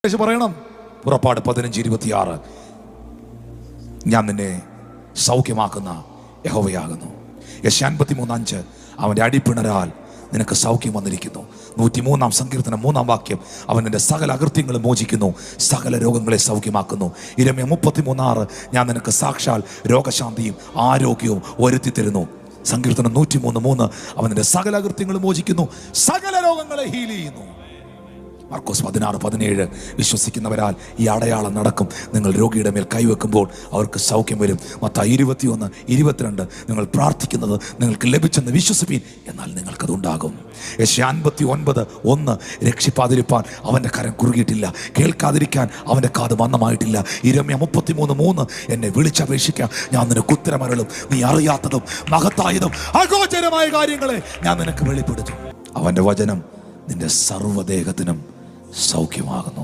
പറയണം. പുറപ്പാട് 15:26 ഞാൻ നിന്നെ സൗഖ്യമാക്കുന്ന യഹോവയാകുന്നു. യെശയ്യാ 53:5 അവൻ്റെ അടിപ്പിണരാൽ നിനക്ക് സൗഖ്യം വന്നിരിക്കുന്നു. 103-ാം സങ്കീർത്തനം 3-ാം വാക്യം അവൻ നിന്റെ സകല അകൃത്യങ്ങളും മോചിക്കുന്നു, സകല രോഗങ്ങളെ സൗഖ്യമാക്കുന്നു. ഇരമ്യ 33:6 ഞാൻ നിനക്ക് സാക്ഷാൽ രോഗശാന്തിയും ആരോഗ്യവും വരുത്തി തരുന്നു. സങ്കീർത്തനം 103:3 അവൻ നിന്റെ സകല അകൃത്യങ്ങളും മോചിക്കുന്നു, സകല രോഗങ്ങളെ ഹീൽ ചെയ്യുന്നു. മർക്കോസ് 16:17 വിശ്വസിക്കുന്നവരാൽ ഈ അടയാളം നടക്കും, നിങ്ങൾ രോഗിയുടെ മേൽ കൈവെക്കുമ്പോൾ അവർക്ക് സൗഖ്യം വരും. മത്തായി 21:22 നിങ്ങൾ പ്രാർത്ഥിക്കുന്നത് നിങ്ങൾക്ക് ലഭിച്ചെന്ന് വിശ്വസിപ്പീൻ, എന്നാൽ നിങ്ങൾക്കതുണ്ടാകും. യെശയ്യാ 59:1 രക്ഷിപ്പാതിരിപ്പാൻ അവൻ്റെ കരം കുറുകിയിട്ടില്ല, കേൾക്കാതിരിക്കാൻ അവൻ്റെ കാത് മന്ദമായിട്ടില്ല. ഇരമ്യ 33:3 എന്നെ വിളിച്ചപേക്ഷിക്കാം, ഞാൻ നിനക്ക് ഉത്തരമരുളും, നീ അറിയാത്തതും മഹത്തായതും അഗോചരമായ കാര്യങ്ങളെ ഞാൻ നിനക്ക് വെളിപ്പെടുത്തും. അവൻ്റെ വചനം നിന്റെ സർവ്വദേഹത്തിനും സൗഖ്യമാകുന്നു.